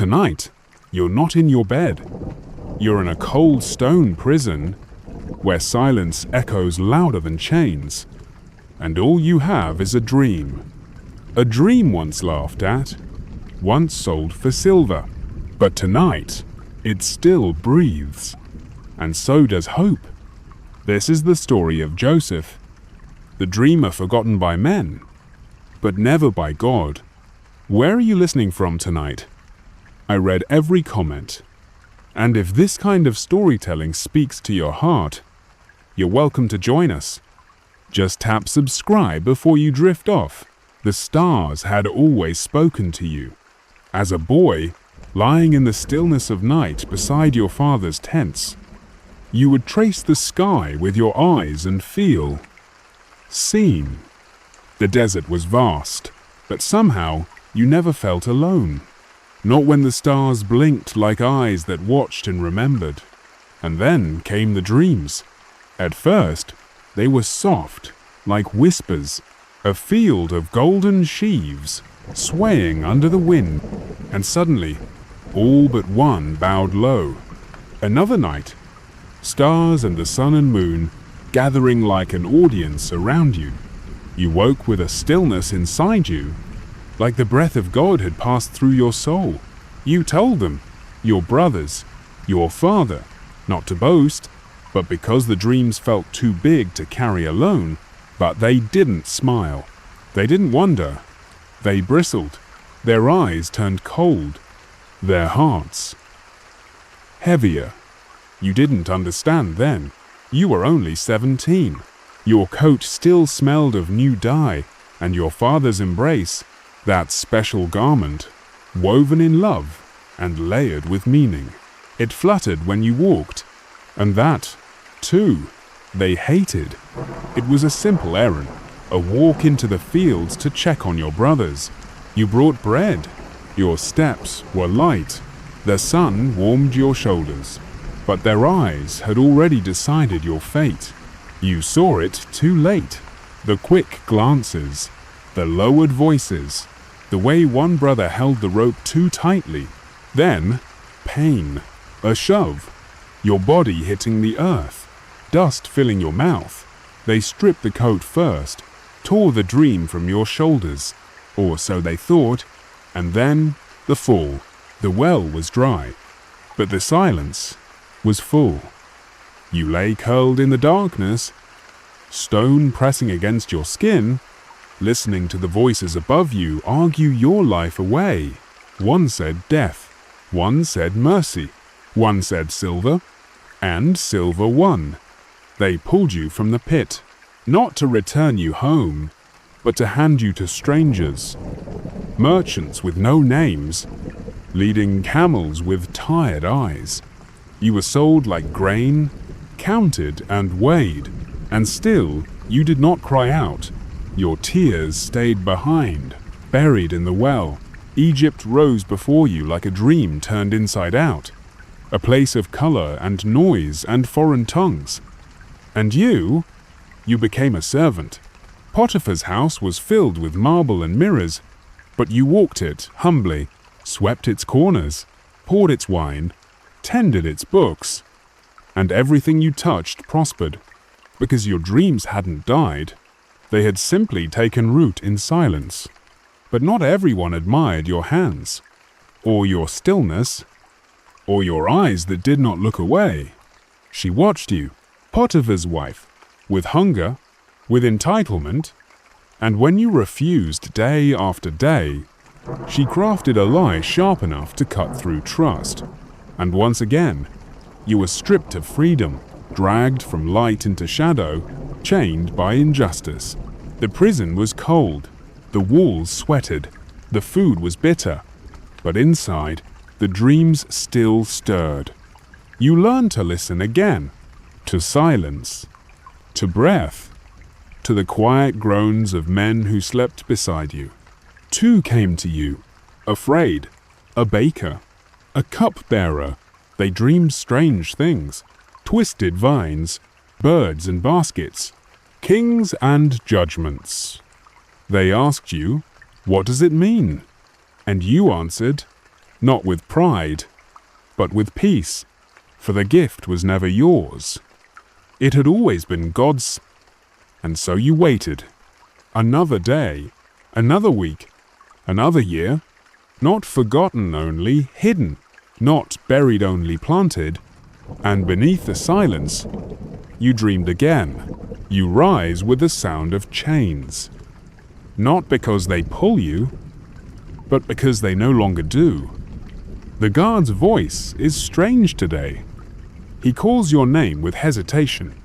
tonight, you're not in your bed. You're in a cold stone prison where silence echoes louder than chains, and all you have is a dream. A dream once laughed at, once sold for silver, but tonight it still breathes, and so does hope. This is the story of Joseph, the dreamer forgotten by men, but never by God. Where are you listening from tonight? I read every comment, and if this kind of storytelling speaks to your heart, you're welcome to join us. Just tap subscribe before you drift off. The stars had always spoken to you. As a boy, lying in the stillness of night beside your father's tents, you would trace the sky with your eyes and feel seen. The desert was vast, but somehow you never felt alone. Not when the stars blinked like eyes that watched and remembered. And then came the dreams. At first, they were soft, like whispers, a field of golden sheaves, swaying under the wind, and suddenly, all but one bowed low. Another night, stars and the sun and moon gathering like an audience around you. You woke with a stillness inside you, like the breath of God had passed through your soul. You told them, your brothers, your father, not to boast, but because the dreams felt too big to carry alone. But they didn't smile. They didn't wonder. They bristled. Their eyes turned cold. Their hearts heavier. You didn't understand then. You were only 17. Your coat still smelled of new dye, and your father's embrace, that special garment, woven in love and layered with meaning. It fluttered when you walked, and that, too, they hated. It was a simple errand, a walk into the fields to check on your brothers. You brought bread. Your steps were light. The sun warmed your shoulders, but their eyes had already decided your fate. You saw it too late. The quick glances, the lowered voices, the way one brother held the rope too tightly. Then, pain, a shove, your body hitting the earth, dust filling your mouth. They stripped the coat first, tore the dream from your shoulders, or so they thought, and then the fall. The well was dry, but the silence was full. You lay curled in the darkness, stone pressing against your skin, listening to the voices above you argue your life away. One said death, one said mercy, one said silver, and silver won. They pulled you from the pit, not to return you home, but to hand you to strangers, merchants with no names, leading camels with tired eyes. You were sold like grain, counted and weighed, and still you did not cry out. Your tears stayed behind, buried in the well. Egypt rose before you like a dream turned inside out, a place of color and noise and foreign tongues. And you became a servant. Potiphar's house was filled with marble and mirrors, but you walked it humbly, swept its corners, poured its wine, tended its books, and everything you touched prospered, because your dreams hadn't died. They had simply taken root in silence. But not everyone admired your hands, or your stillness, or your eyes that did not look away. She watched you, Potiphar's wife, with hunger, with entitlement, and when you refused day after day, she crafted a lie sharp enough to cut through trust. And once again, you were stripped of freedom, dragged from light into shadow, chained by injustice. The prison was cold, the walls sweated, the food was bitter, but inside, the dreams still stirred. You learned to listen again, to silence, to breath, to the quiet groans of men who slept beside you. Two came to you, afraid, a baker, a cupbearer. They dreamed strange things, twisted vines, birds and baskets, kings and judgments. They asked you, "What does it mean?" And you answered, not with pride, but with peace, for the gift was never yours. It had always been God's, and so you waited. Another day, another week, another year, not forgotten only, hidden, not buried only, planted, and beneath the silence, you dreamed again. You rise with the sound of chains, not because they pull you, but because they no longer do. The guard's voice is strange today. He calls your name with hesitation,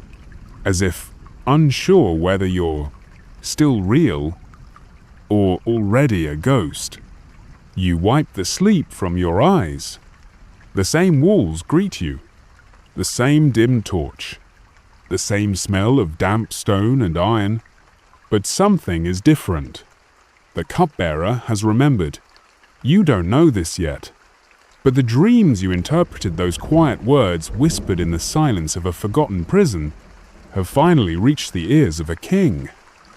as if unsure whether you're still real or already a ghost. You wipe the sleep from your eyes. The same walls greet you, the same dim torch, the same smell of damp stone and iron, but something is different. The cupbearer has remembered. You don't know this yet, but the dreams you interpreted, those quiet words whispered in the silence of a forgotten prison, have finally reached the ears of a king.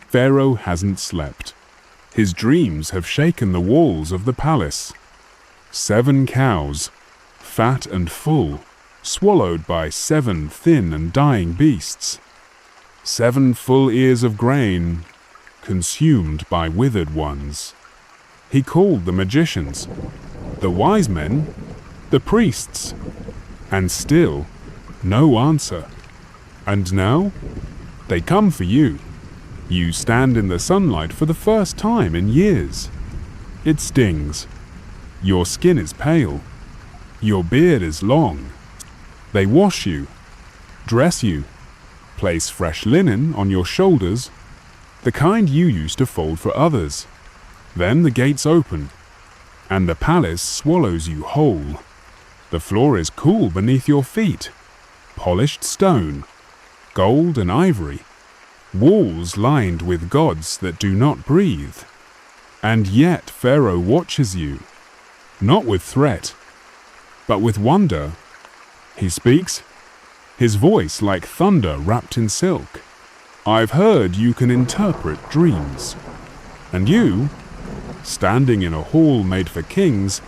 Pharaoh hasn't slept. His dreams have shaken the walls of the palace. 7 cows, fat and full, swallowed by 7 thin and dying beasts. 7 full ears of grain, consumed by withered ones. He called the magicians, the wise men, the priests, and still no answer. And now they come for you. You stand in the sunlight for the first time in years. It stings. Your skin is pale. Your beard is long. They wash you, dress you, place fresh linen on your shoulders, the kind you used to fold for others. Then the gates open, and the palace swallows you whole. The floor is cool beneath your feet, polished stone, gold and ivory, walls lined with gods that do not breathe. And yet Pharaoh watches you, not with threat, but with wonder. He speaks, his voice like thunder wrapped in silk. I've heard you can interpret dreams. And you, standing in a hall made for kings,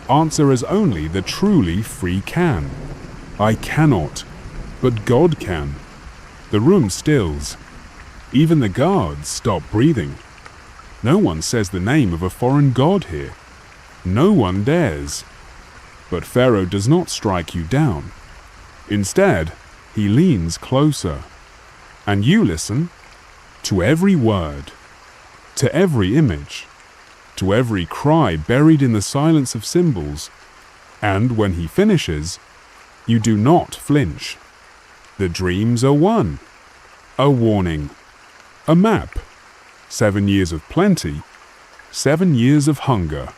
answer as only the truly free can. I cannot, but God can. The room stills. Even the guards stop breathing. No one says the name of a foreign god here. No one dares. But Pharaoh does not strike you down. Instead, he leans closer. And you listen to every word, to every image, to every cry buried in the silence of symbols. And when he finishes, you do not flinch. The dreams are one. A warning. A map. 7 years of plenty. 7 years of hunger.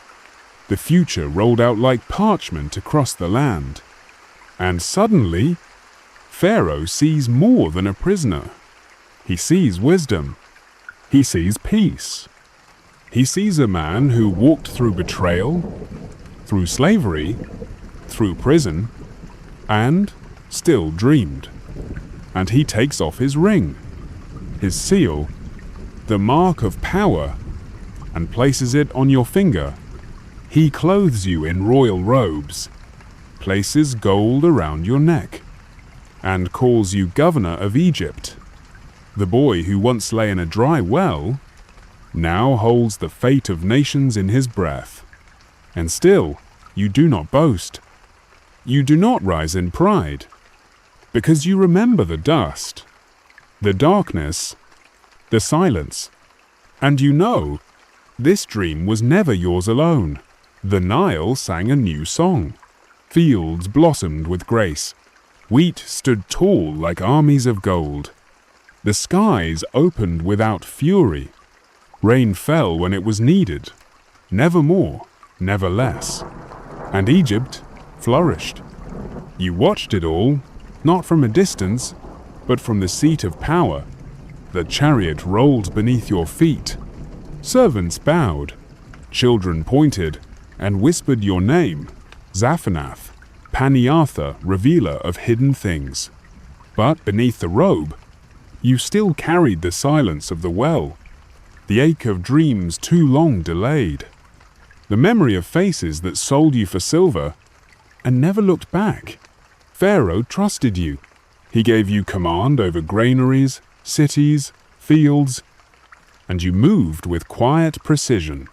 The future rolled out like parchment across the land. And suddenly, Pharaoh sees more than a prisoner. He sees wisdom. He sees peace. He sees a man who walked through betrayal, through slavery, through prison, and still dreamed. And he takes off his ring, his seal, the mark of power, and places it on your finger. He clothes you in royal robes, places gold around your neck, and calls you governor of Egypt. The boy who once lay in a dry well now holds the fate of nations in his breath. And still, you do not boast. You do not rise in pride, because you remember the dust, the darkness, the silence, and you know this dream was never yours alone. The Nile sang a new song. Fields blossomed with grace. Wheat stood tall like armies of gold. The skies opened without fury. Rain fell when it was needed. Never more, never less. And Egypt flourished. You watched it all, not from a distance, but from the seat of power. The chariot rolled beneath your feet. Servants bowed. Children pointed and whispered your name, Zaphenath, Paniartha, revealer of hidden things. But beneath the robe, you still carried the silence of the well, the ache of dreams too long delayed. The memory of faces that sold you for silver and never looked back. Pharaoh trusted you. He gave you command over granaries, cities, fields, and you moved with quiet precision.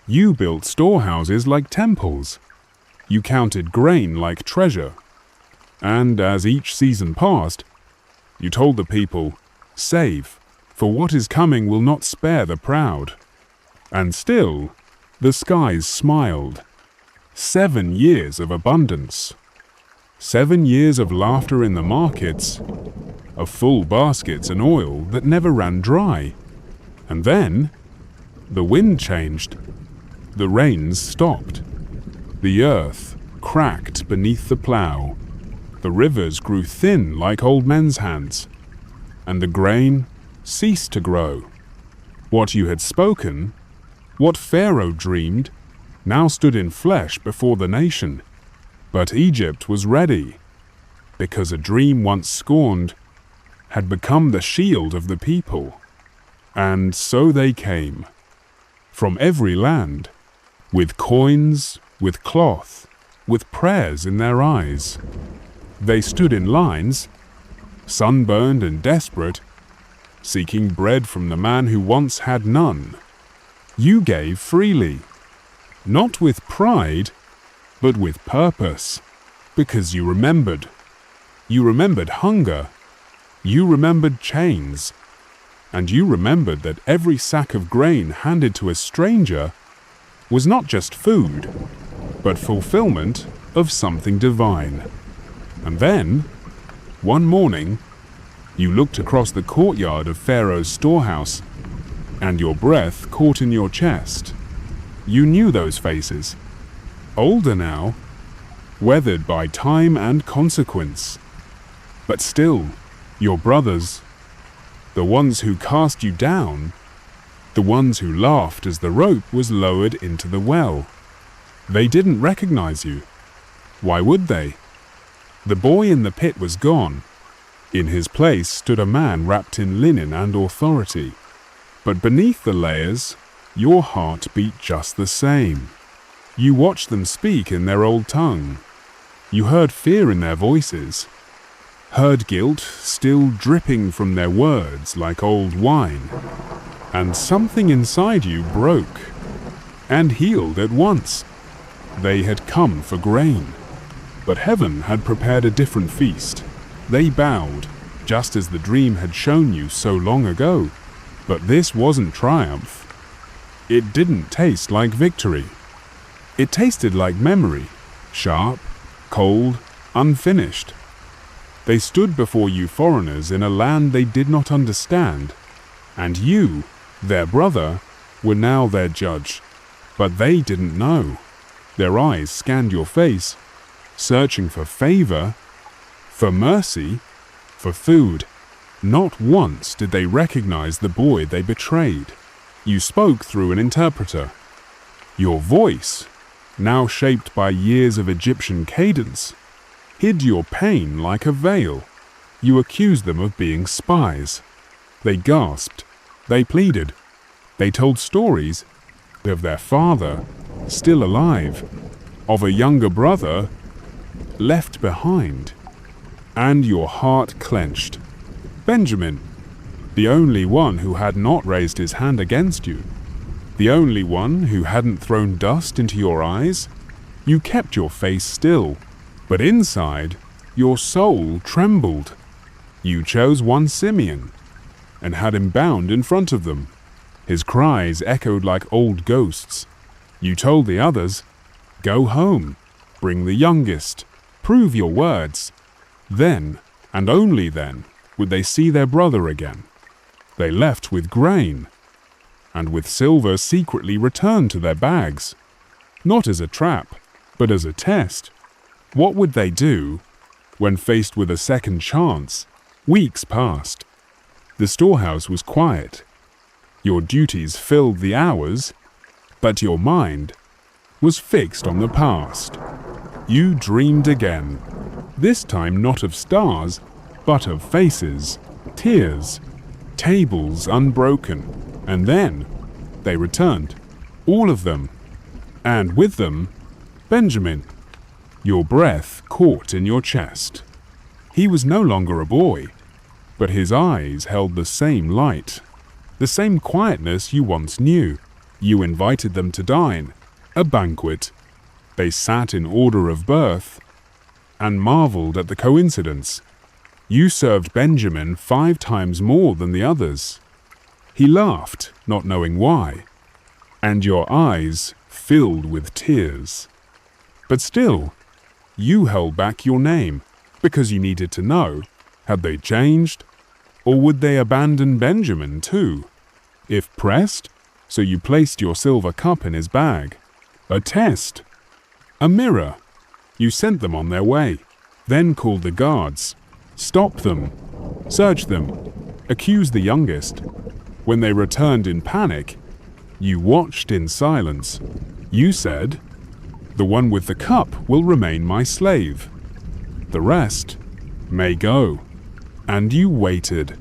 You built storehouses like temples. You counted grain like treasure. And as each season passed, you told the people, "Save, for what is coming will not spare the proud." And still, the skies smiled. 7 years of abundance. 7 years of laughter in the markets, of full baskets and oil that never ran dry. And then, the wind changed. The rains stopped. The earth cracked beneath the plough. The rivers grew thin like old men's hands. And the grain ceased to grow. What you had spoken, what Pharaoh dreamed, now stood in flesh before the nation. But Egypt was ready, because a dream once scorned had become the shield of the people. And so they came, from every land, with coins, with cloth, with prayers in their eyes. They stood in lines, sunburned and desperate, seeking bread from the man who once had none. You gave freely, not with pride, but with purpose, because you remembered. You remembered hunger. You remembered chains. And you remembered that every sack of grain handed to a stranger was not just food, but fulfillment of something divine. And then, one morning, you looked across the courtyard of Pharaoh's storehouse, and your breath caught in your chest. You knew those faces. Older now, weathered by time and consequence. But still, your brothers, the ones who cast you down, the ones who laughed as the rope was lowered into the well. They didn't recognize you. Why would they? The boy in the pit was gone. In his place stood a man wrapped in linen and authority. But beneath the layers, your heart beat just the same. You watched them speak in their old tongue. You heard fear in their voices, heard guilt still dripping from their words like old wine. And something inside you broke and healed at once. They had come for grain, but heaven had prepared a different feast. They bowed, just as the dream had shown you so long ago. But this wasn't triumph. It didn't taste like victory. It tasted like memory, sharp, cold, unfinished. They stood before you foreigners in a land they did not understand, and you, their brother, were now their judge. But they didn't know. Their eyes scanned your face, searching for favor, for mercy, for food. Not once did they recognize the boy they betrayed. You spoke through an interpreter. Your voice, now shaped by years of Egyptian cadence, hid your pain like a veil. You accused them of being spies. They gasped. They pleaded. They told stories of their father, still alive, of a younger brother left behind. And your heart clenched. Benjamin, the only one who had not raised his hand against you, the only one who hadn't thrown dust into your eyes, you kept your face still, but inside, your soul trembled. You chose one Simeon and had him bound in front of them. His cries echoed like old ghosts. You told the others, "Go home, bring the youngest, prove your words." Then, and only then, would they see their brother again. They left with grain, and with silver secretly returned to their bags, not as a trap, but as a test. What would they do when faced with a second chance? Weeks passed. The storehouse was quiet. Your duties filled the hours, but your mind was fixed on the past. You dreamed again, this time not of stars, but of faces, tears, tables unbroken. And then they returned, all of them, and with them, Benjamin, your breath caught in your chest. He was no longer a boy, but his eyes held the same light, the same quietness you once knew. You invited them to dine, a banquet. They sat in order of birth and marveled at the coincidence. You served Benjamin 5 times more than the others. He laughed, not knowing why, and your eyes filled with tears. But still, you held back your name because you needed to know, had they changed, or would they abandon Benjamin too? If pressed, so you placed your silver cup in his bag. A test. A mirror. You sent them on their way, then called the guards. Stop them. Search them. Accuse the youngest. When they returned in panic, you watched in silence. You said, "The one with the cup will remain my slave. The rest may go." And you waited.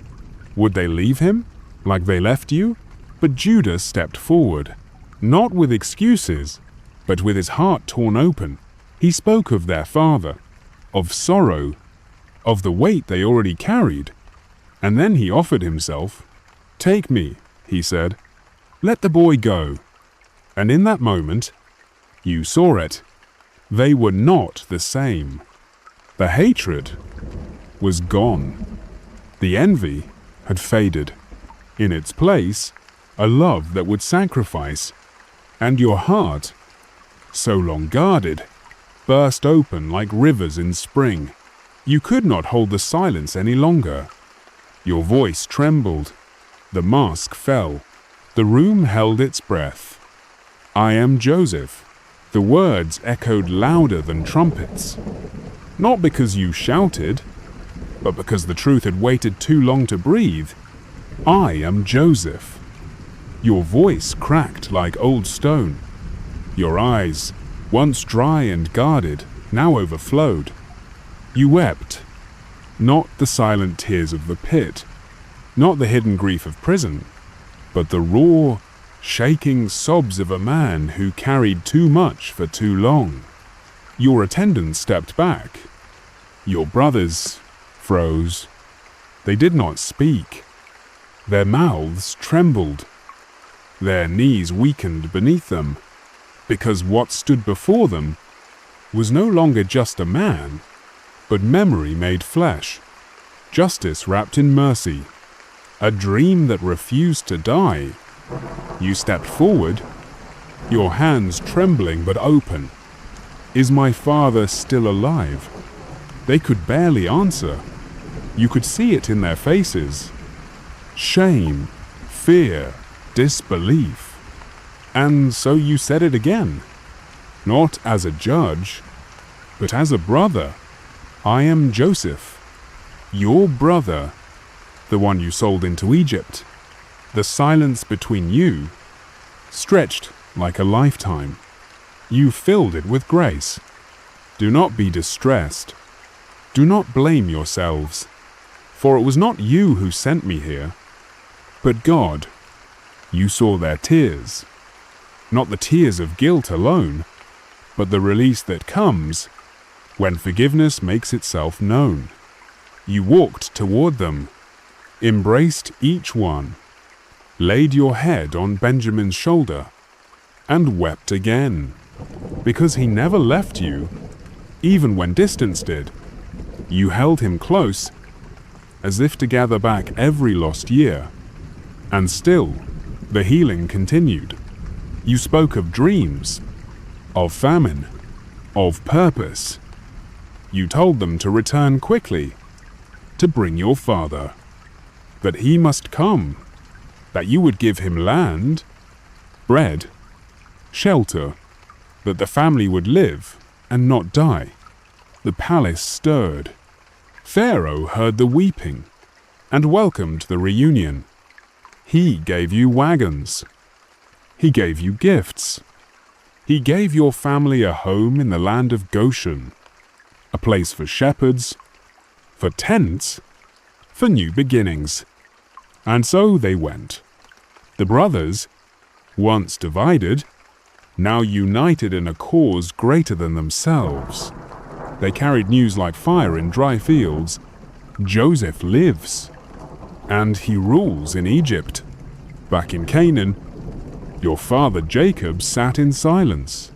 Would they leave him, like they left you? But Judah stepped forward, not with excuses, but with his heart torn open. He spoke of their father, of sorrow, of the weight they already carried. And then he offered himself. "Take me," he said. "Let the boy go." And in that moment, you saw it. They were not the same. The hatred was gone. The envy had faded. In its place, a love that would sacrifice, and your heart, so long guarded, burst open like rivers in spring. You could not hold the silence any longer. Your voice trembled. The mask fell. The room held its breath. "I am Joseph." The words echoed louder than trumpets. Not because you shouted, but because the truth had waited too long to breathe. "I am Joseph." Your voice cracked like old stone. Your eyes, once dry and guarded, now overflowed. You wept, not the silent tears of the pit, not the hidden grief of prison, but the raw, shaking sobs of a man who carried too much for too long. Your attendants stepped back. Your brothers froze. They did not speak. Their mouths trembled. Their knees weakened beneath them, because what stood before them was no longer just a man, but memory made flesh, justice wrapped in mercy, a dream that refused to die. You stepped forward, your hands trembling but open. "Is my father still alive?" They could barely answer. You could see it in their faces. Shame, fear, disbelief. And so you said it again, not as a judge, but as a brother. "I am Joseph, your brother, the one you sold into Egypt." The silence between you stretched like a lifetime. You filled it with grace. Do not be distressed. Do not blame yourselves, for it was not you who sent me here, but God. You saw their tears, not the tears of guilt alone, but the release that comes when forgiveness makes itself known. You walked toward them, embraced each one, laid your head on Benjamin's shoulder, and wept again, because he never left you, even when distance did. You held him close, as if to gather back every lost year, and still the healing continued. You spoke of dreams, of famine, of purpose. You told them to return quickly, to bring your father, that he must come, that you would give him land, bread, shelter, that the family would live and not die. The palace stirred. Pharaoh heard the weeping and welcomed the reunion. He gave you wagons. He gave you gifts. He gave your family a home in the land of Goshen, a place for shepherds, for tents, for new beginnings. And so they went. The brothers, once divided, now united in a cause greater than themselves. They carried news like fire in dry fields. Joseph lives, and he rules in Egypt. Back in Canaan, your father Jacob sat in silence.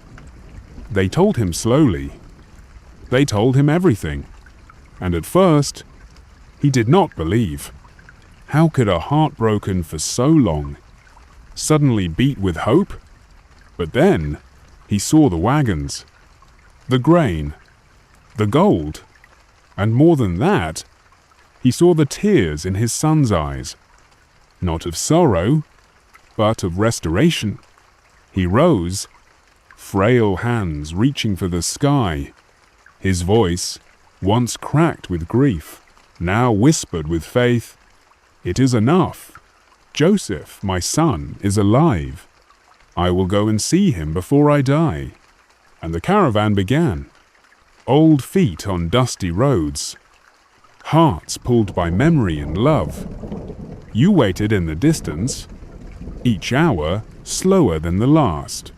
They told him slowly. They told him everything. And at first, he did not believe. How could a heart broken for so long suddenly beat with hope? But then he saw the wagons, the grain, the gold, and more than that, he saw the tears in his son's eyes, not of sorrow, but of restoration. He rose, frail hands reaching for the sky. His voice, once cracked with grief, now whispered with faith, "It is enough. Joseph, my son, is alive. I will go and see him before I die." And the caravan began. Old feet on dusty roads, hearts pulled by memory and love. You waited in the distance, each hour slower than the last,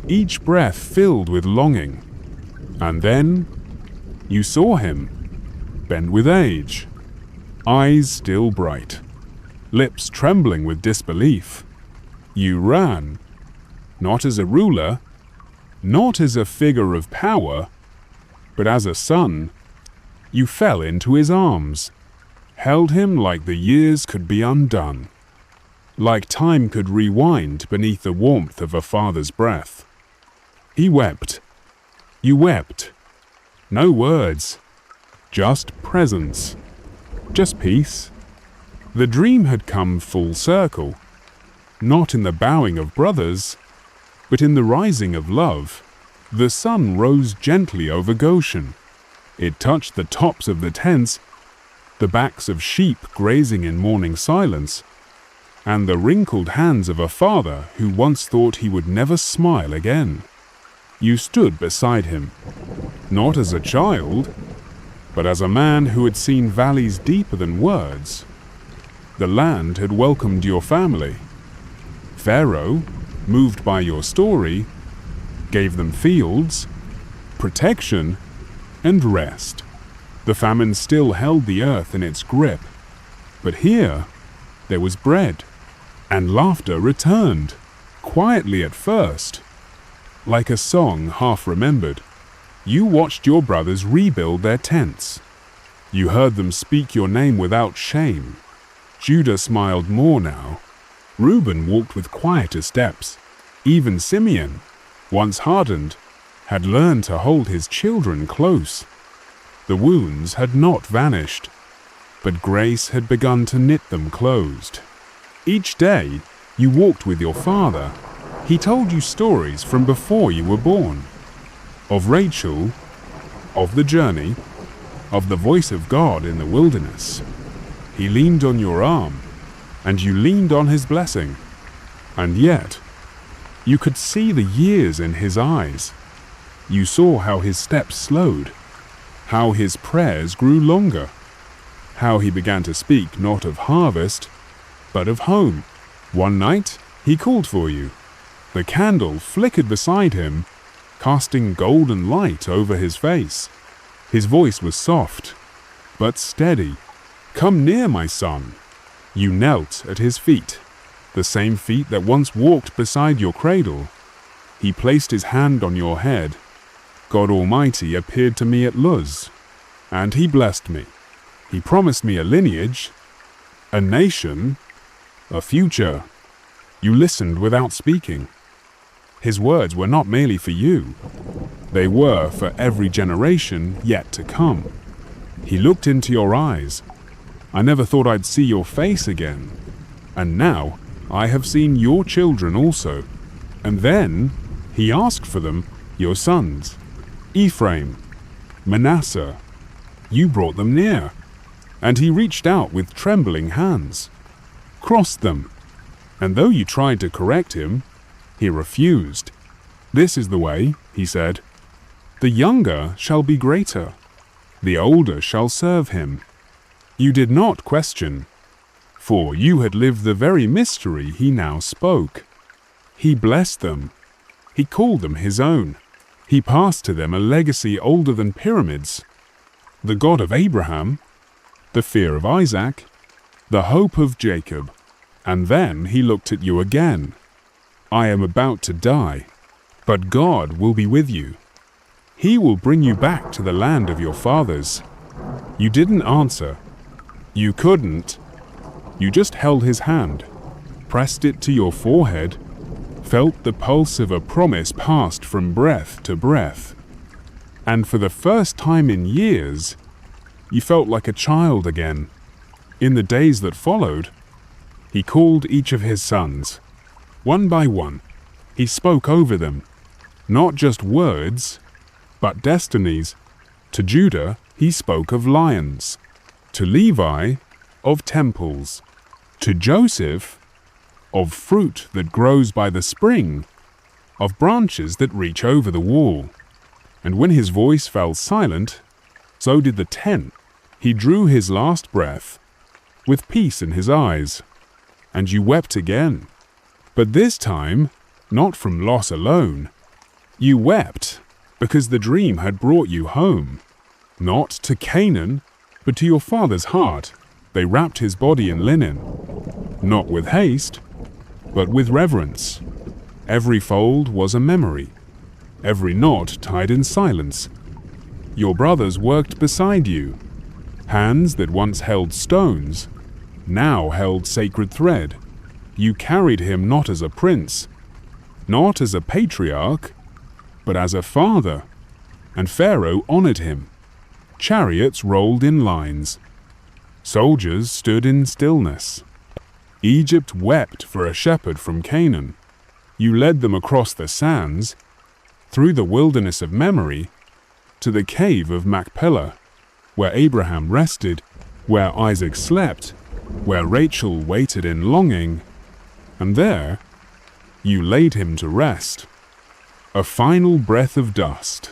each breath filled with longing. And then you saw him, bent with age, eyes still bright, lips trembling with disbelief. You ran, not as a ruler, not as a figure of power, but as a son. You fell into his arms, held him like the years could be undone, like time could rewind beneath the warmth of a father's breath. He wept. You wept. No words, just presence, just peace. The dream had come full circle, not in the bowing of brothers, but in the rising of love. The sun rose gently over Goshen. It touched the tops of the tents, the backs of sheep grazing in morning silence, and the wrinkled hands of a father who once thought he would never smile again. You stood beside him, not as a child, but as a man who had seen valleys deeper than words. The land had welcomed your family. Pharaoh, moved by your story, gave them fields, protection, and rest. The famine still held the earth in its grip, but here there was bread, and laughter returned, quietly at first, like a song half remembered. You watched your brothers rebuild their tents. You heard them speak your name without shame. Judah smiled more now. Reuben walked with quieter steps. Even Simeon, once hardened, had learned to hold his children close. The wounds had not vanished, but grace had begun to knit them closed. Each day you walked with your father. He told you stories from before you were born. Of Rachel, of the journey, of the voice of God in the wilderness. He leaned on your arm, and you leaned on his blessing. And yet, you could see the years in his eyes. You saw how his steps slowed, how his prayers grew longer, how he began to speak not of harvest, but of home. One night, he called for you. The candle flickered beside him, casting golden light over his face. His voice was soft, but steady. "Come near, my son." You knelt at his feet, the same feet that once walked beside your cradle. He placed his hand on your head. God Almighty appeared to me at Luz, and he blessed me. He promised me a lineage, a nation, a future. You listened without speaking. His words were not merely for you. They were for every generation yet to come. He looked into your eyes. I never thought I'd see your face again. And now I have seen your children also. And then he asked for them, your sons, Ephraim, Manasseh. You brought them near. And he reached out with trembling hands, crossed them. And though you tried to correct him, he refused. "This is the way," he said. "The younger shall be greater. The older shall serve him." You did not question, for you had lived the very mystery he now spoke. He blessed them. He called them his own. He passed to them a legacy older than pyramids. The God of Abraham, the fear of Isaac, the hope of Jacob. And then he looked at you again. I am about to die, but God will be with you. He will bring you back to the land of your fathers. You didn't answer. You couldn't. You just held his hand, pressed it to your forehead, felt the pulse of a promise passed from breath to breath. And for the first time in years, you felt like a child again. In the days that followed, he called each of his sons. One by one, he spoke over them, not just words, but destinies. To Judah, he spoke of lions. To Levi, of temples. To Joseph, of fruit that grows by the spring, of branches that reach over the wall. And when his voice fell silent, so did the tent. He drew his last breath, with peace in his eyes, and you wept again. But this time, not from loss alone. You wept because the dream had brought you home. Not to Canaan, but to your father's heart. They wrapped his body in linen, not with haste, but with reverence. Every fold was a memory, every knot tied in silence. Your brothers worked beside you. Hands that once held stones, now held sacred thread. You carried him not as a prince, not as a patriarch, but as a father, and Pharaoh honored him. Chariots rolled in lines. Soldiers stood in stillness. Egypt wept for a shepherd from Canaan. You led them across the sands, through the wilderness of memory, to the cave of Machpelah, where Abraham rested, where Isaac slept, where Rachel waited in longing, and there you laid him to rest. A final breath of dust,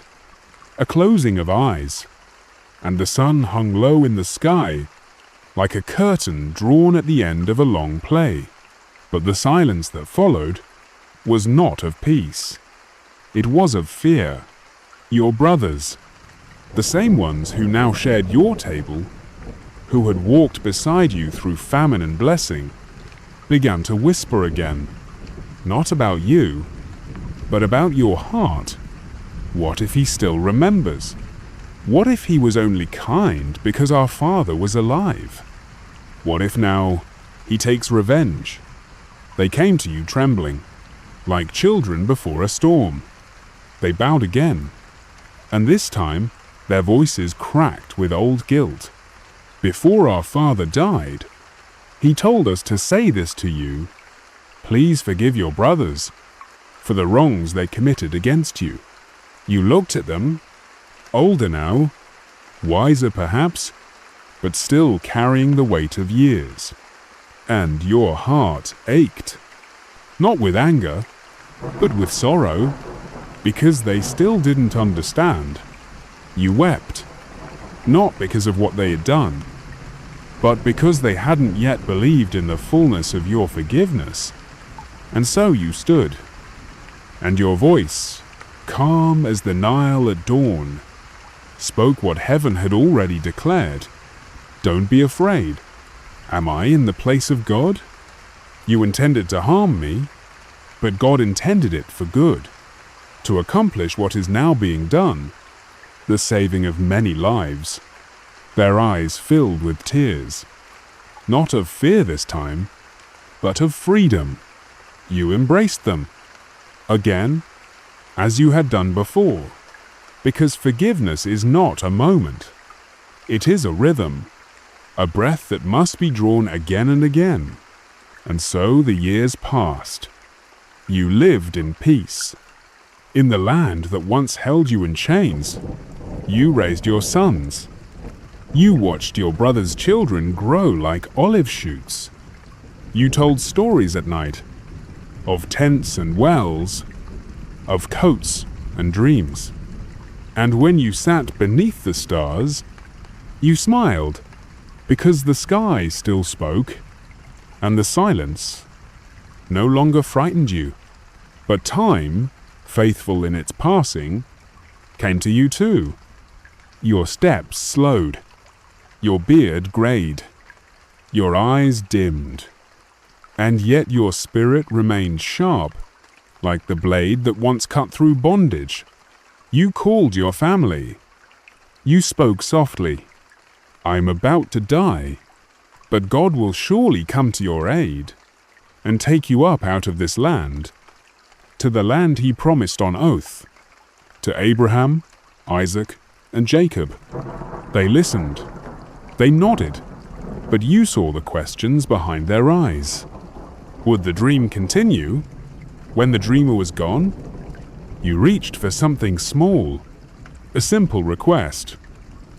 a closing of eyes, and the sun hung low in the sky, like a curtain drawn at the end of a long play. But the silence that followed was not of peace. It was of fear. Your brothers, the same ones who now shared your table, who had walked beside you through famine and blessing, began to whisper again, not about you, but about your heart. What if he still remembers? What if he was only kind because our father was alive? What if now he takes revenge? They came to you trembling, like children before a storm. They bowed again, and this time their voices cracked with old guilt. Before our father died, he told us to say this to you. Please forgive your brothers for the wrongs they committed against you. You looked at them, older now, wiser perhaps, but still carrying the weight of years. And your heart ached, not with anger, but with sorrow, because they still didn't understand. You wept, not because of what they had done, but because they hadn't yet believed in the fullness of your forgiveness. And so you stood, and your voice, calm as the Nile at dawn, spoke what heaven had already declared. Don't be afraid. Am I in the place of God? You intended to harm me, but God intended it for good, to accomplish what is now being done, the saving of many lives. Their eyes filled with tears, not of fear this time, but of freedom. You embraced them, again, as you had done before, because forgiveness is not a moment. It is a rhythm, a breath that must be drawn again and again. And so the years passed. You lived in peace. In the land that once held you in chains, you raised your sons. You watched your brothers' children grow like olive shoots. You told stories at night, of tents and wells, of coats and dreams. And when you sat beneath the stars, you smiled, because the sky still spoke, and the silence no longer frightened you. But time faithful in its passing, came to you too. Your steps slowed, your beard grayed, your eyes dimmed, and yet your spirit remained sharp, like the blade that once cut through bondage. You called your family. You spoke softly, "I am about to die, but God will surely come to your aid and take you up out of this land, to the land he promised on oath, to Abraham, Isaac, and Jacob." They listened. They nodded, but you saw the questions behind their eyes. Would the dream continue? When the dreamer was gone, you reached for something small, a simple request.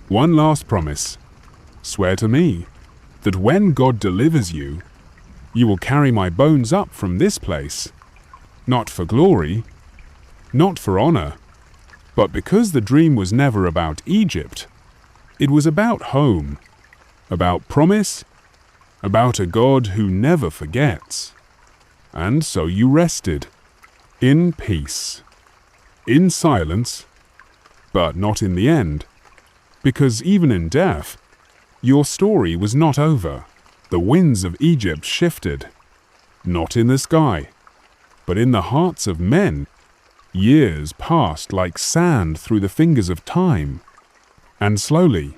One last promise. Swear to me that when God delivers you, you will carry my bones up from this place, not for glory, not for honor, but because the dream was never about Egypt. It was about home, about promise, about a God who never forgets. And so you rested, in peace, in silence, but not in the end, because even in death, your story was not over. The winds of Egypt shifted, not in the sky, but in the hearts of men. Years passed like sand through the fingers of time, and slowly,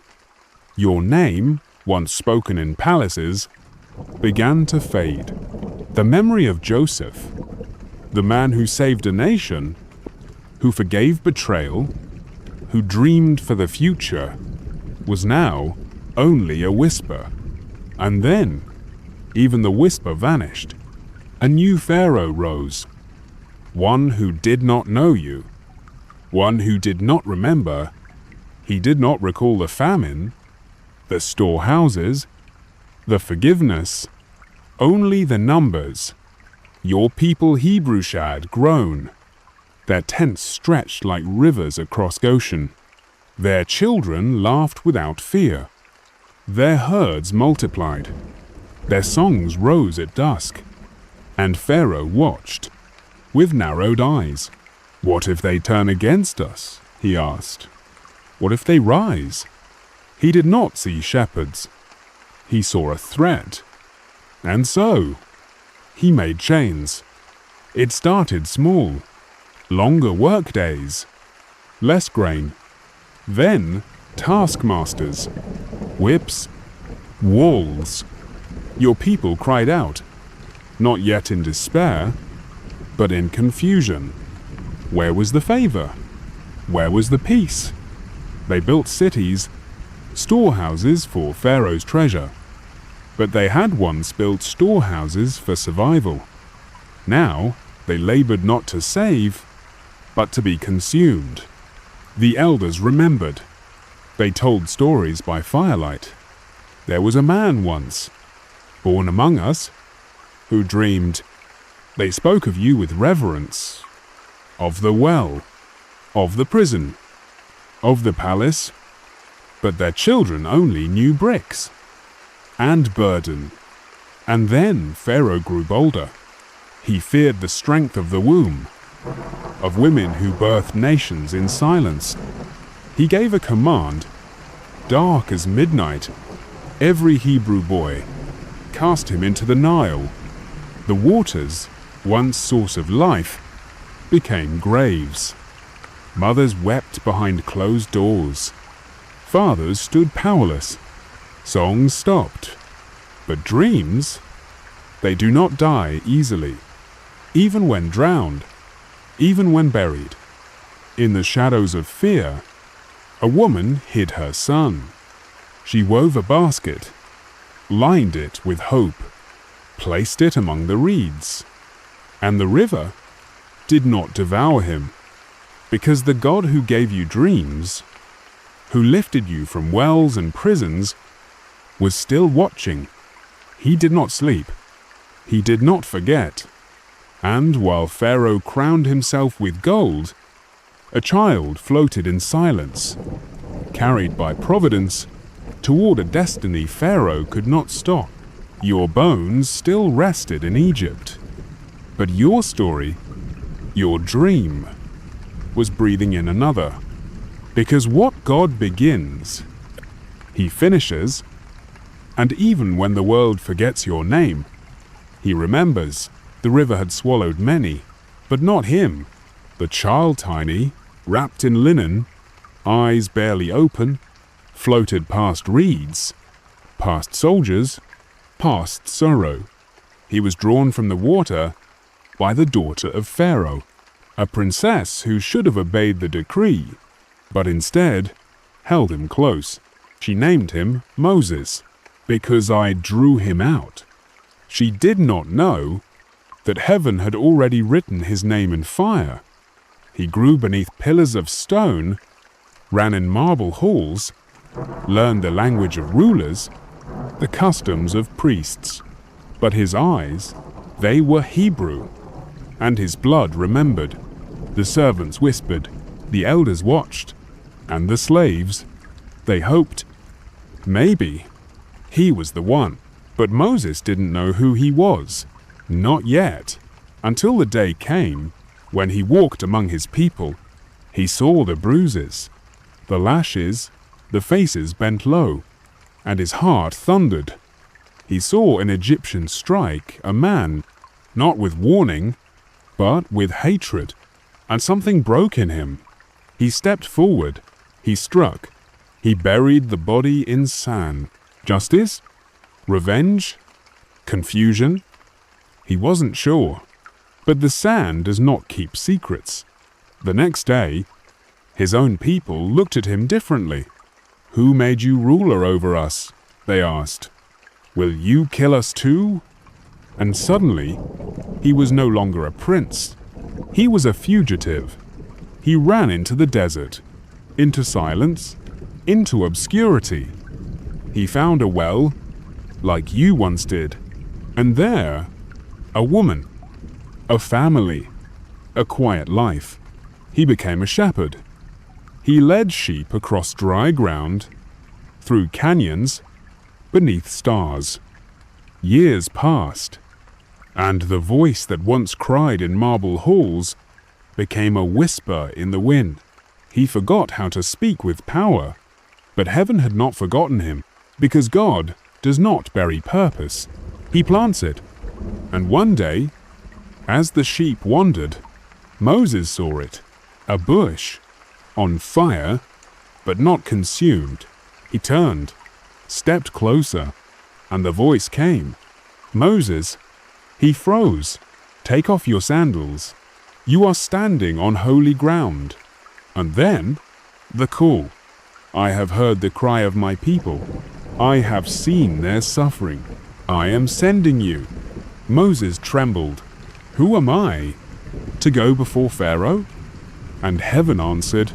your name, once spoken in palaces, began to fade. The memory of Joseph, the man who saved a nation, who forgave betrayal, who dreamed for the future, was now only a whisper. And then, even the whisper vanished. A new Pharaoh rose, one who did not know you, one who did not remember. He did not recall the famine, the storehouses, the forgiveness, only the numbers. Your people Hebrews had grown. Their tents stretched like rivers across Goshen. Their children laughed without fear. Their herds multiplied. Their songs rose at dusk. And Pharaoh watched, with narrowed eyes. What if they turn against us? He asked. What if they rise? He did not see shepherds. He saw a threat. And so, he made chains. It started small. Longer work days. Less grain. Then, taskmasters. Whips. Walls. Your people cried out, not yet in despair, but in confusion. Where was the favor? Where was the peace? They built cities, storehouses for Pharaoh's treasure, but they had once built storehouses for survival. Now, they labored not to save, but to be consumed. The elders remembered. They told stories by firelight. There was a man once, born among us, who dreamed. They spoke of you with reverence, of the well, of the prison, of the palace, but their children only knew bricks and burden. And then Pharaoh grew bolder. He feared the strength of the womb, of women who birthed nations in silence. He gave a command, dark as midnight. Every Hebrew boy, cast him into the Nile. The waters, once source of life, became graves. Mothers wept behind closed doors. Fathers stood powerless. Songs stopped. But dreams, they do not die easily, even when drowned, even when buried. In the shadows of fear, a woman hid her son. She wove a basket, lined it with hope, placed it among the reeds. And the river did not devour him, because the God who gave you dreams, who lifted you from wells and prisons, was still watching. He did not sleep. He did not forget. And while Pharaoh crowned himself with gold, a child floated in silence, carried by providence toward a destiny Pharaoh could not stop. Your bones still rested in Egypt, but your story, your dream, was breathing in another. Because what God begins, He finishes, and even when the world forgets your name, He remembers. The river had swallowed many, but not him. The child tiny, wrapped in linen, eyes barely open, floated past reeds, past soldiers, past sorrow. He was drawn from the water by the daughter of Pharaoh, a princess who should have obeyed the decree, but instead held him close. She named him Moses, because I drew him out. She did not know that heaven had already written his name in fire. He grew beneath pillars of stone, ran in marble halls, learned the language of rulers, the customs of priests. But his eyes, they were Hebrew, and his blood remembered. The servants whispered, the elders watched, and the slaves, they hoped. Maybe he was the one. But Moses didn't know who he was. Not yet, until the day came when he walked among his people. He saw the bruises, the lashes, the faces bent low, and his heart thundered. He saw an Egyptian strike a man, not with warning, but with hatred, and something broke in him. He stepped forward, he struck, he buried the body in sand. Justice? Revenge? Confusion? He wasn't sure, but the sand does not keep secrets. The next day, his own people looked at him differently. Who made you ruler over us? They asked. Will you kill us too? And suddenly, he was no longer a prince. He was a fugitive. He ran into the desert, into silence, into obscurity. He found a well, like you once did, and there, a woman, a family, a quiet life. He became a shepherd. He led sheep across dry ground, through canyons, beneath stars. Years passed, and the voice that once cried in marble halls became a whisper in the wind. He forgot how to speak with power, but heaven had not forgotten him, because God does not bury purpose. He plants it. And one day, as the sheep wandered, Moses saw it, a bush, on fire, but not consumed. He turned, stepped closer, and the voice came. Moses, he froze. Take off your sandals. You are standing on holy ground. And then, the call. I have heard the cry of my people. I have seen their suffering. I am sending you. Moses trembled. Who am I? To go before Pharaoh? And heaven answered,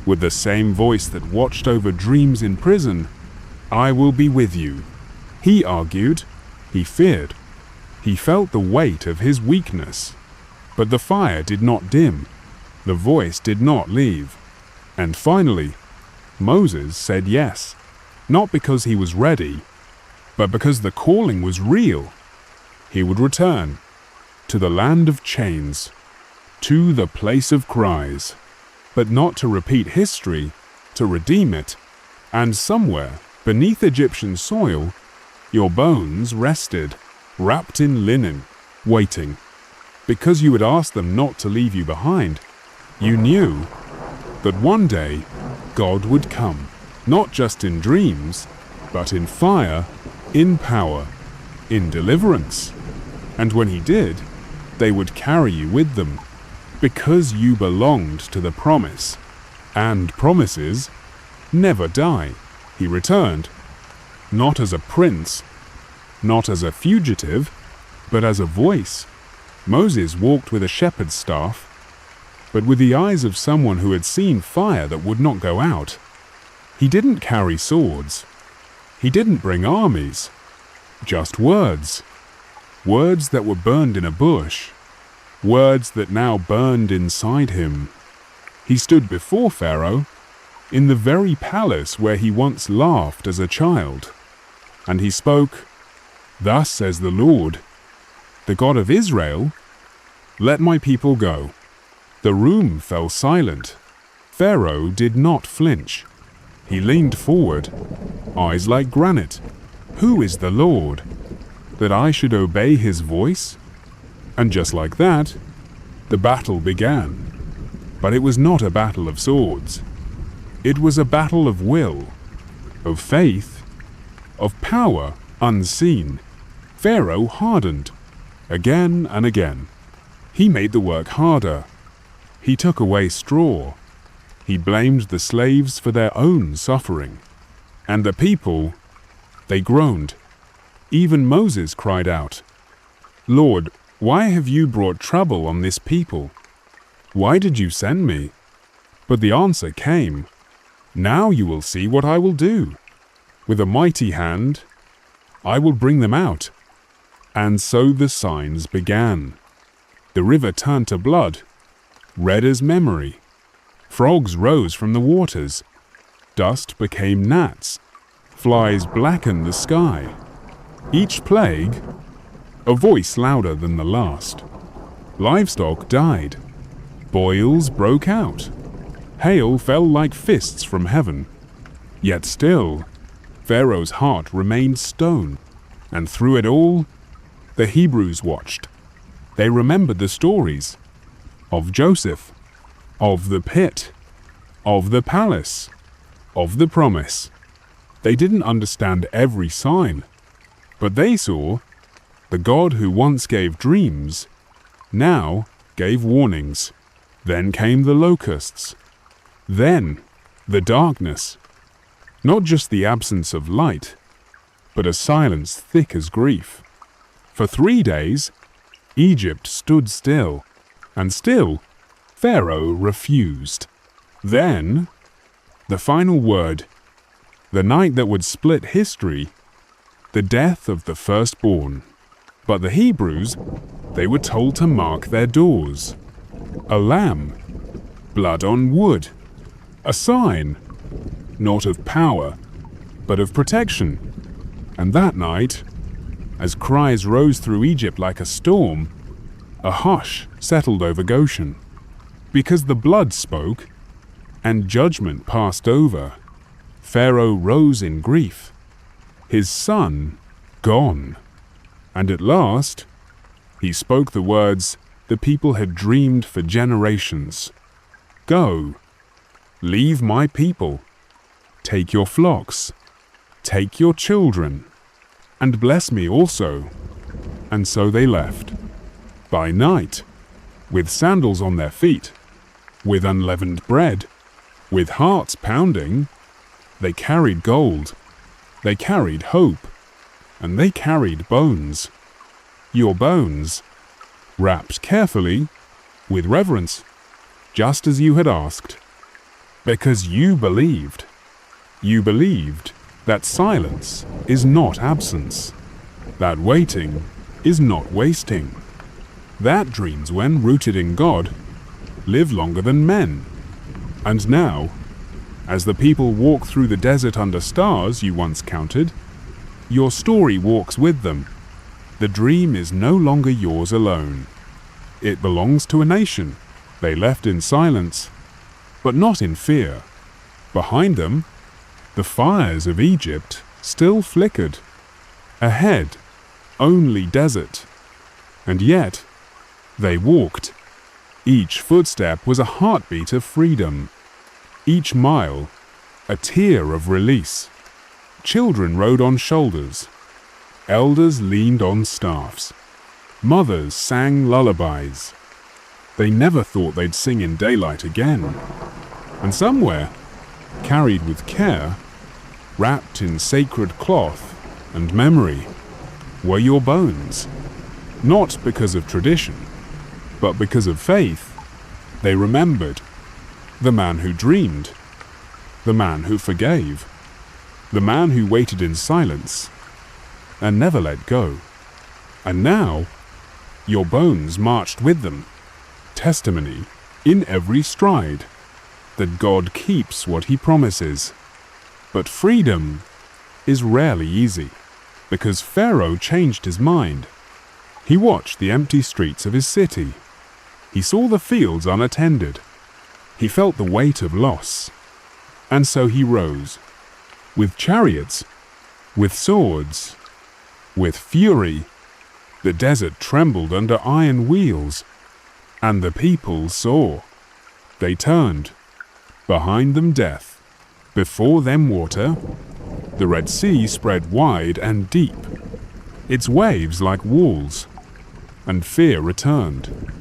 with the same voice that watched over dreams in prison, I will be with you. He argued. He feared. He felt the weight of his weakness. But the fire did not dim. The voice did not leave. And finally, Moses said yes, not because he was ready, but because the calling was real. He would return to the land of chains, to the place of cries, but not to repeat history, to redeem it. And somewhere beneath Egyptian soil, your bones rested, wrapped in linen, waiting. Because you had asked them not to leave you behind, you knew that one day God would come, not just in dreams, but in fire, in power, in deliverance. And when he did, they would carry you with them, because you belonged to the promise. And promises never die. He returned, not as a prince, not as a fugitive, but as a voice. Moses walked with a shepherd's staff, but with the eyes of someone who had seen fire that would not go out. He didn't carry swords. He didn't bring armies. Just words. Words that were burned in a bush. Words that now burned inside him. He stood before Pharaoh, in the very palace where he once laughed as a child. And he spoke, Thus says the Lord, the God of Israel, let my people go. The room fell silent. Pharaoh did not flinch. He leaned forward, eyes like granite. "Who is the Lord, that I should obey his voice?" And just like that, the battle began. But it was not a battle of swords. It was a battle of will, of faith, of power unseen. Pharaoh hardened, again and again. He made the work harder. He took away straw. He blamed the slaves for their own suffering. And the people, they groaned. Even Moses cried out, "Lord, why have you brought trouble on this people? Why did you send me?" But the answer came, "Now you will see what I will do. With a mighty hand, I will bring them out." And so the signs began. The river turned to blood, red as memory. Frogs rose from the waters. Dust became gnats. Flies blackened the sky. Each plague, a voice louder than the last. Livestock died. Boils broke out. Hail fell like fists from heaven. Yet still, Pharaoh's heart remained stone. And through it all, the Hebrews watched. They remembered the stories of Joseph, of the pit, of the palace, of the promise. They didn't understand every sign, but they saw the God who once gave dreams now gave warnings. Then came the locusts. Then the darkness. Not just the absence of light, but a silence thick as grief. For 3 days, Egypt stood still, and still Pharaoh refused. Then, the final word, the night that would split history, the death of the firstborn. But the Hebrews, they were told to mark their doors. A lamb, blood on wood, a sign, not of power, but of protection. And that night, as cries rose through Egypt like a storm, a hush settled over Goshen. Because the blood spoke, and judgment passed over, Pharaoh rose in grief, his son gone. And at last, he spoke the words the people had dreamed for generations. "Go, leave my people, take your flocks, take your children, and bless me also." And so they left. By night, with sandals on their feet, with unleavened bread, with hearts pounding, they carried gold, they carried hope, and they carried bones. Your bones, wrapped carefully, with reverence, just as you had asked. Because you believed. You believed that silence is not absence, that waiting is not wasting, that dreams, when rooted in God, live longer than men. And now, as the people walk through the desert under stars you once counted, your story walks with them. The dream is no longer yours alone. It belongs to a nation they left in silence, but not in fear. Behind them, the fires of Egypt still flickered. Ahead, only desert. And yet, they walked. Each footstep was a heartbeat of freedom. Each mile, a tear of release. Children rode on shoulders. Elders leaned on staffs. Mothers sang lullabies. They never thought they'd sing in daylight again. And somewhere, carried with care, wrapped in sacred cloth and memory, were your bones. Not because of tradition, but because of faith. They remembered the man who dreamed, the man who forgave, the man who waited in silence and never let go. And now, your bones marched with them, testimony in every stride that God keeps what he promises. But freedom is rarely easy, because Pharaoh changed his mind. He watched the empty streets of his city. He saw the fields unattended. He felt the weight of loss. And so he rose, with chariots, with swords, with fury. The desert trembled under iron wheels, and the people saw. They turned. Behind them death, before them water. The Red Sea spread wide and deep, its waves like walls, and fear returned.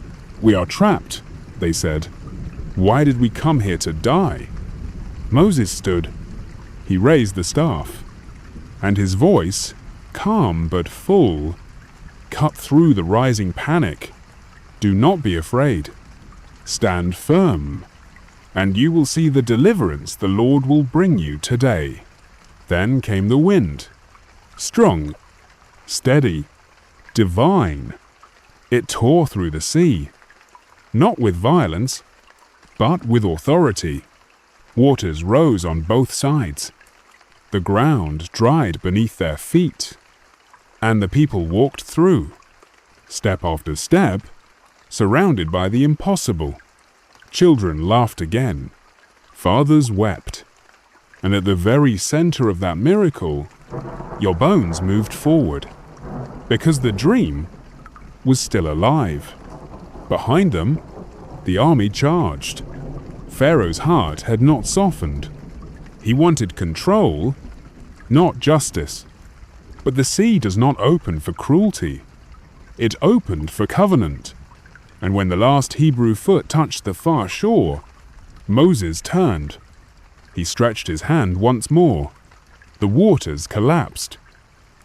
"We are trapped," they said. "Why did we come here to die?" Moses stood. He raised the staff, and his voice, calm but full, cut through the rising panic. "Do not be afraid. Stand firm, and you will see the deliverance the Lord will bring you today." Then came the wind, strong, steady, divine. It tore through the sea, not with violence, but with authority. Waters rose on both sides. The ground dried beneath their feet, and the people walked through, step after step, surrounded by the impossible. Children laughed again. Fathers wept. And at the very center of that miracle, your bones moved forward, because the dream was still alive. Behind them, the army charged. Pharaoh's heart had not softened. He wanted control, not justice. But the sea does not open for cruelty. It opened for covenant. And when the last Hebrew foot touched the far shore, Moses turned. He stretched his hand once more. The waters collapsed.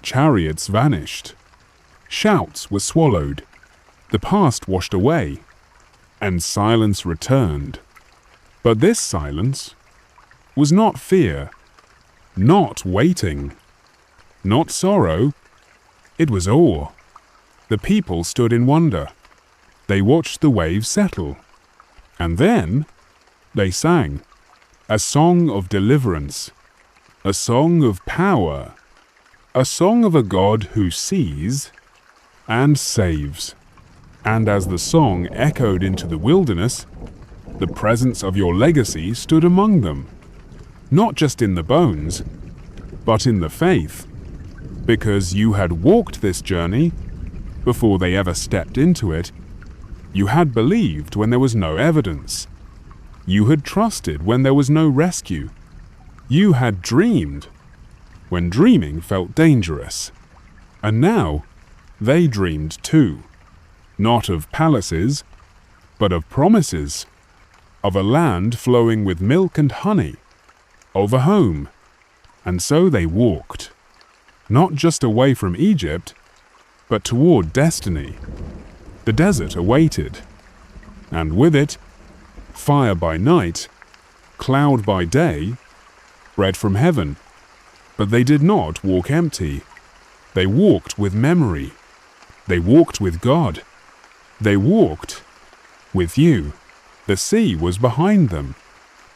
Chariots vanished. Shouts were swallowed. The past washed away. And silence returned. But this silence was not fear, not waiting, not sorrow. It was awe. The people stood in wonder. They watched the waves settle. And then they sang a song of deliverance, a song of power, a song of a God who sees and saves. And as the song echoed into the wilderness, the presence of your legacy stood among them, not just in the bones, but in the faith, because you had walked this journey before they ever stepped into it. You had believed when there was no evidence. You had trusted when there was no rescue. You had dreamed when dreaming felt dangerous. And now they dreamed too, not of palaces, but of promises, of a land flowing with milk and honey, of a home. And so they walked, not just away from Egypt, but toward destiny. The desert awaited, and with it, fire by night, cloud by day, bread from heaven. But they did not walk empty. They walked with memory. They walked with God. They walked with you. The sea was behind them,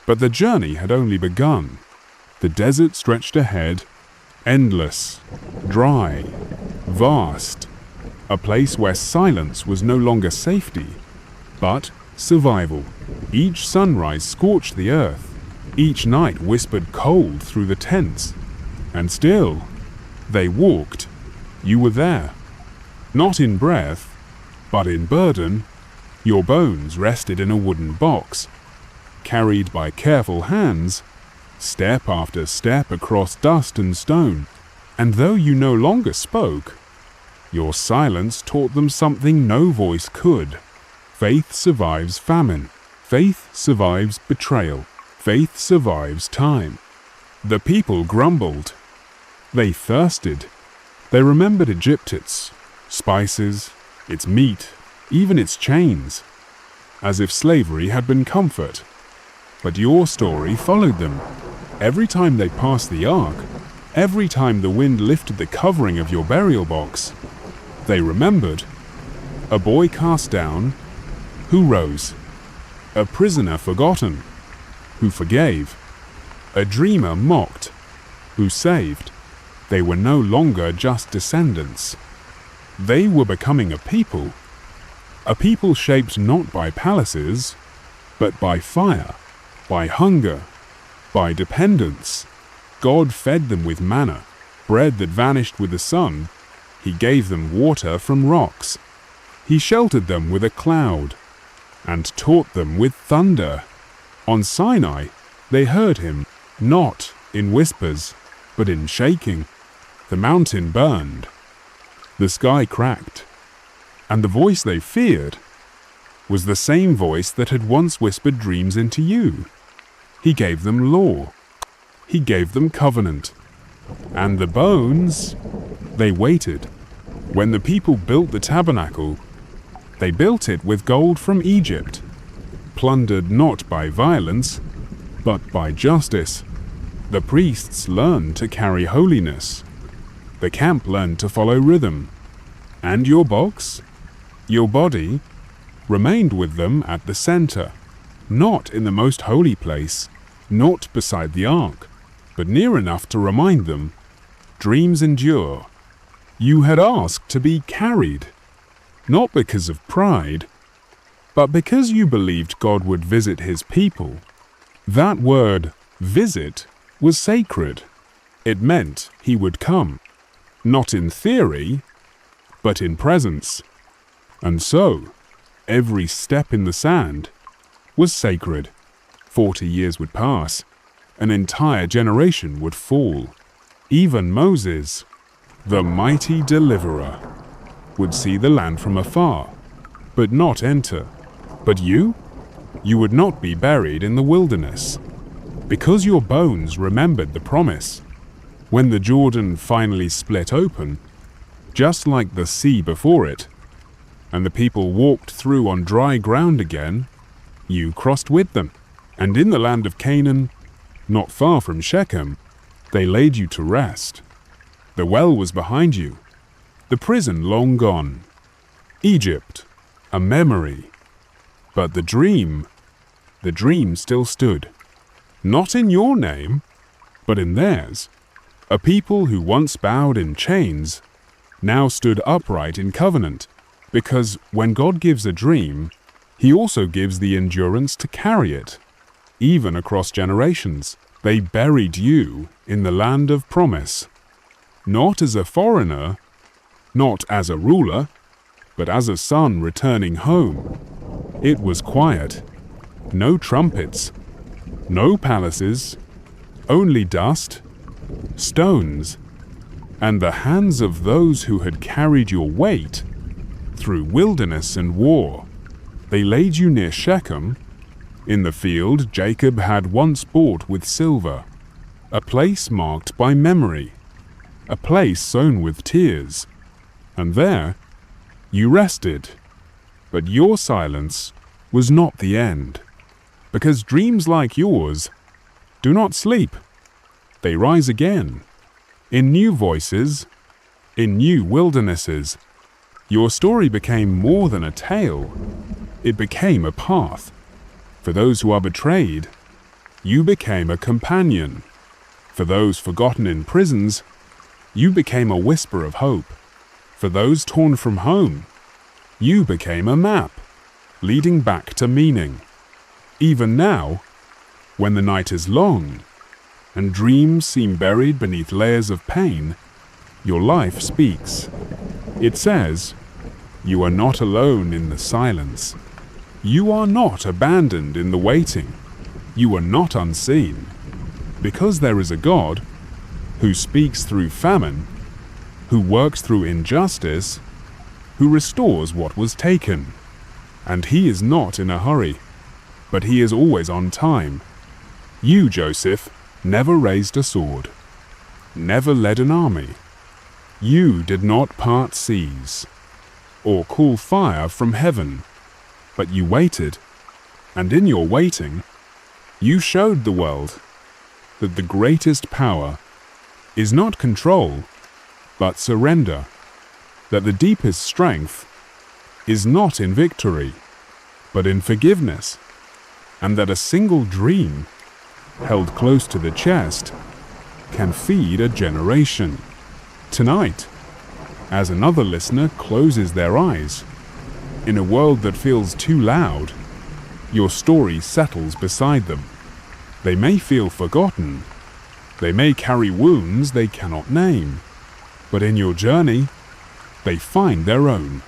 but the journey had only begun. The desert stretched ahead, endless, dry, vast, a place where silence was no longer safety, but survival. Each sunrise scorched the earth. Each night whispered cold through the tents. And still, they walked. You were there. Not in breath, but in burden. Your bones rested in a wooden box, carried by careful hands, step after step across dust and stone. And though you no longer spoke, your silence taught them something no voice could. Faith survives famine. Faith survives betrayal. Faith survives time. The people grumbled. They thirsted. They remembered Egypt, its spices, its meat, even its chains, as if slavery had been comfort. But your story followed them. Every time they passed the ark, every time the wind lifted the covering of your burial box, they remembered. A boy cast down, who rose. A prisoner forgotten, who forgave. A dreamer mocked, who saved. They were no longer just descendants. They were becoming a people, A people shaped not by palaces, but by fire, by hunger, by dependence. God fed them with manna, bread that vanished with the sun. He gave them water from rocks. He sheltered them with a cloud, and taught them with thunder. On Sinai they heard him, not in whispers, but in shaking. The mountain burned, the sky cracked, and the voice they feared was the same voice that had once whispered dreams into you. He gave them law. He gave them covenant. And the bones, they waited. When the people built the tabernacle, they built it with gold from Egypt, plundered not by violence, but by justice. The priests learned to carry holiness. The camp learned to follow rhythm. And your box, your body, remained with them at the center, not in the most holy place, not beside the ark, but near enough to remind them, dreams endure. You had asked to be carried, not because of pride, but because you believed God would visit his people. That word, visit, was sacred. It meant he would come, not in theory, but in presence. And so, every step in the sand was sacred. 40 years would pass. An entire generation would fall. Even Moses, the mighty deliverer, would see the land from afar, but not enter. But you would not be buried in the wilderness, because your bones remembered the promise. When the Jordan finally split open, just like the sea before it, and the people walked through on dry ground again, you crossed with them. And in the land of Canaan, not far from Shechem, they laid you to rest. The well was behind you, the prison long gone. Egypt, a memory. But the dream still stood. Not in your name, but in theirs. A people who once bowed in chains now stood upright in covenant, because when God gives a dream, he also gives the endurance to carry it. Even across generations, they buried you in the land of promise. Not as a foreigner, not as a ruler, but as a son returning home. It was quiet. No trumpets, no palaces, only dust, stones, and the hands of those who had carried your weight through wilderness and war. They laid you near Shechem, in the field Jacob had once bought with silver, a place marked by memory, a place sown with tears. And there you rested. But your silence was not the end, because dreams like yours do not sleep. They rise again, in new voices, in new wildernesses. Your story became more than a tale. It became a path. For those who are betrayed, you became a companion. For those forgotten in prisons, you became a whisper of hope. For those torn from home, you became a map, leading back to meaning. Even now, when the night is long, and dreams seem buried beneath layers of pain, your life speaks. It says, you are not alone in the silence. You are not abandoned in the waiting. You are not unseen. Because there is a God who speaks through famine, who works through injustice, who restores what was taken. And he is not in a hurry, but he is always on time. You, Joseph, never raised a sword, never led an army. You did not part seas, or call fire from heaven, but you waited, and in your waiting, you showed the world that the greatest power is not control, but surrender, that the deepest strength is not in victory, but in forgiveness, and that a single dream held close to the chest can feed a generation. Tonight, as another listener closes their eyes, In a world that feels too loud, your story settles beside them. They may feel forgotten. They may carry wounds they cannot name. But in your journey, they find their own.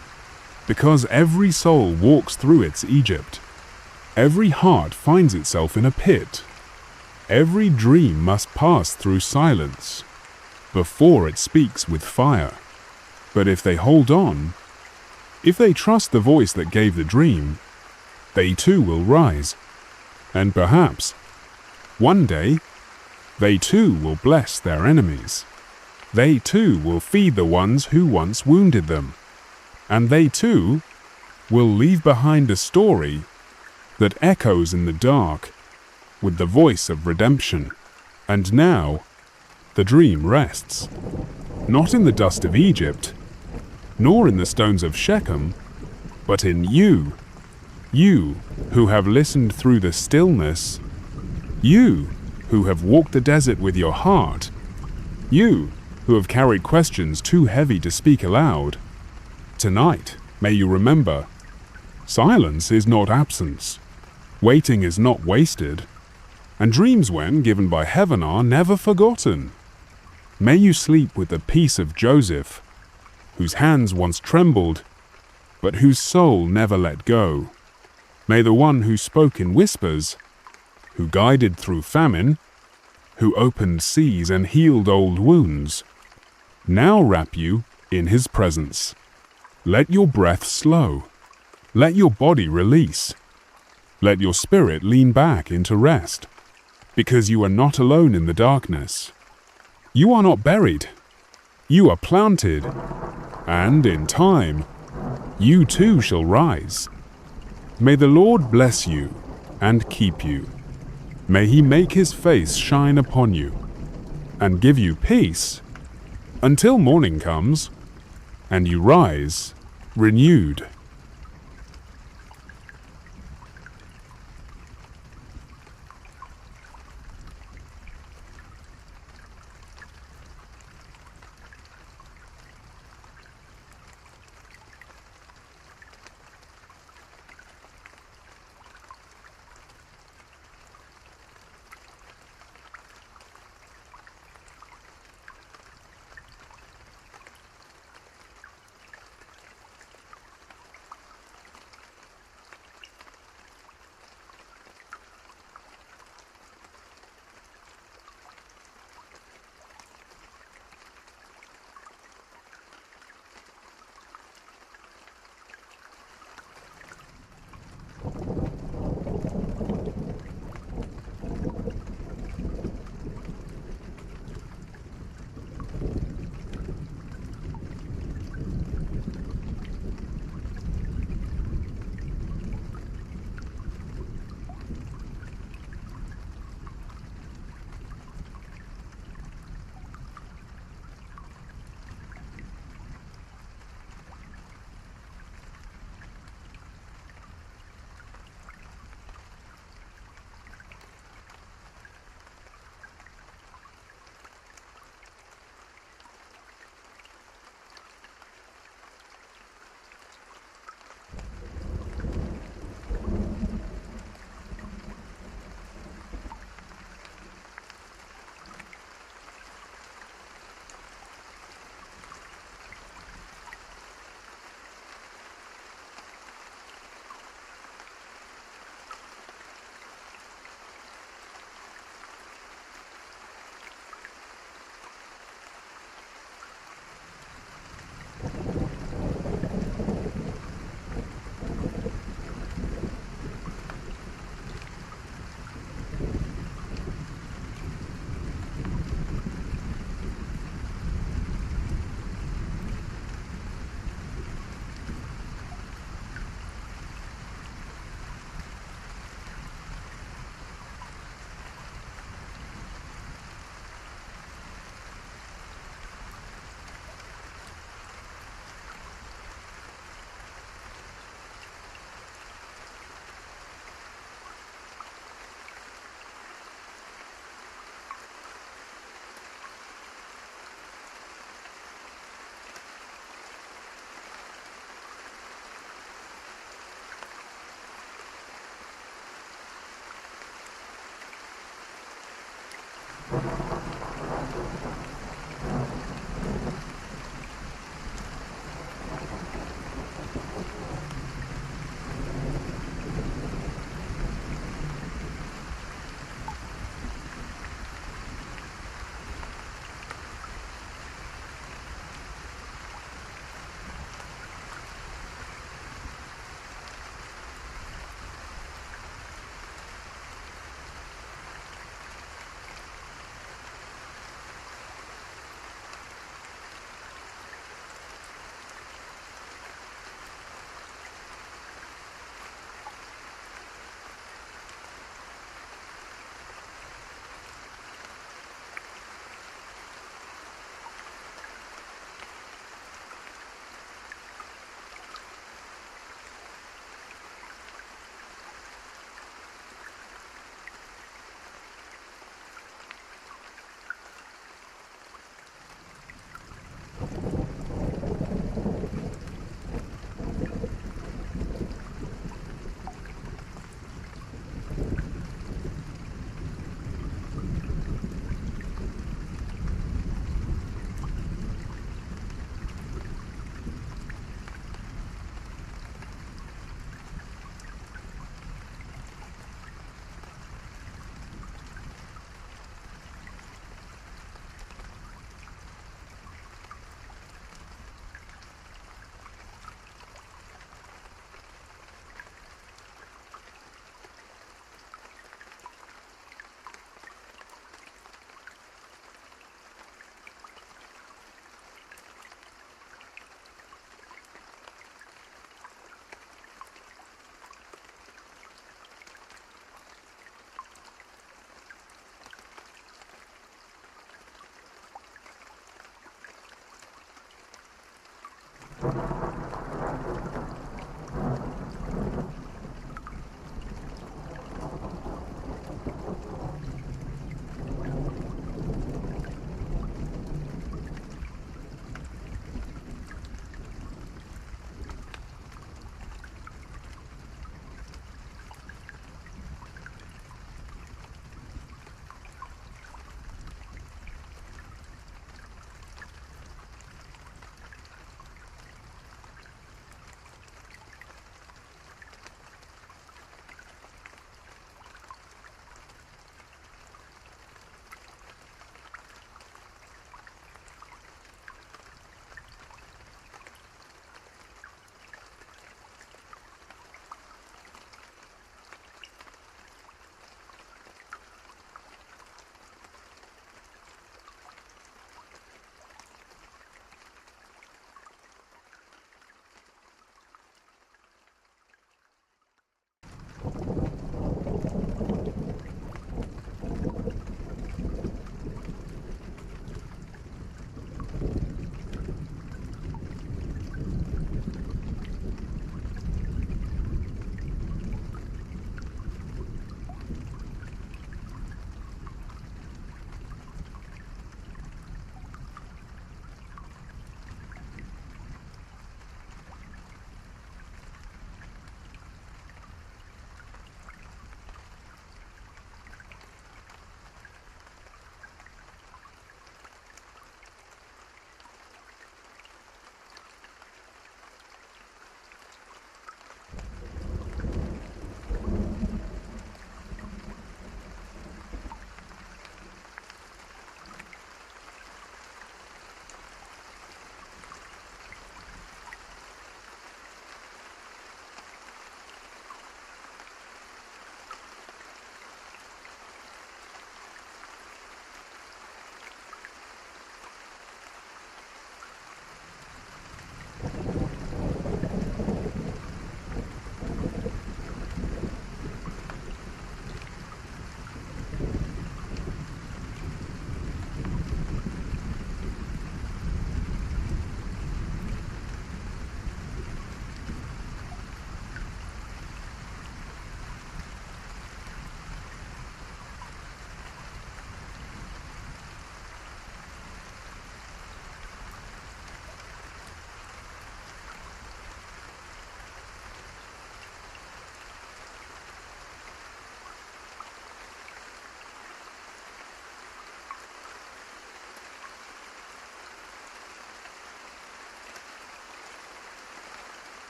Because every soul walks through its Egypt. Every heart finds itself in a pit. Every dream must pass through silence before it speaks with fire. But if they hold on, if they trust the voice that gave the dream, they too will rise. And perhaps, one day, they too will bless their enemies. They too will feed the ones who once wounded them. And they too will leave behind a story that echoes in the dark with the voice of redemption. And now, the dream rests, not in the dust of Egypt, nor in the stones of Shechem, but in you. You who have listened through the stillness. You who have walked the desert with your heart. You who have carried questions too heavy to speak aloud. Tonight, may you remember, silence is not absence. Waiting is not wasted. And dreams, when given by heaven, are never forgotten. May you sleep with the peace of Joseph, whose hands once trembled, but whose soul never let go. May the one who spoke in whispers, who guided through famine, who opened seas and healed old wounds, now wrap you in his presence. Let your breath slow. Let your body release. Let your spirit lean back into rest, because you are not alone in the darkness. You are not buried. You are planted, and in time, you too shall rise. May the Lord bless you and keep you. May he make his face shine upon you and give you peace until morning comes and you rise renewed.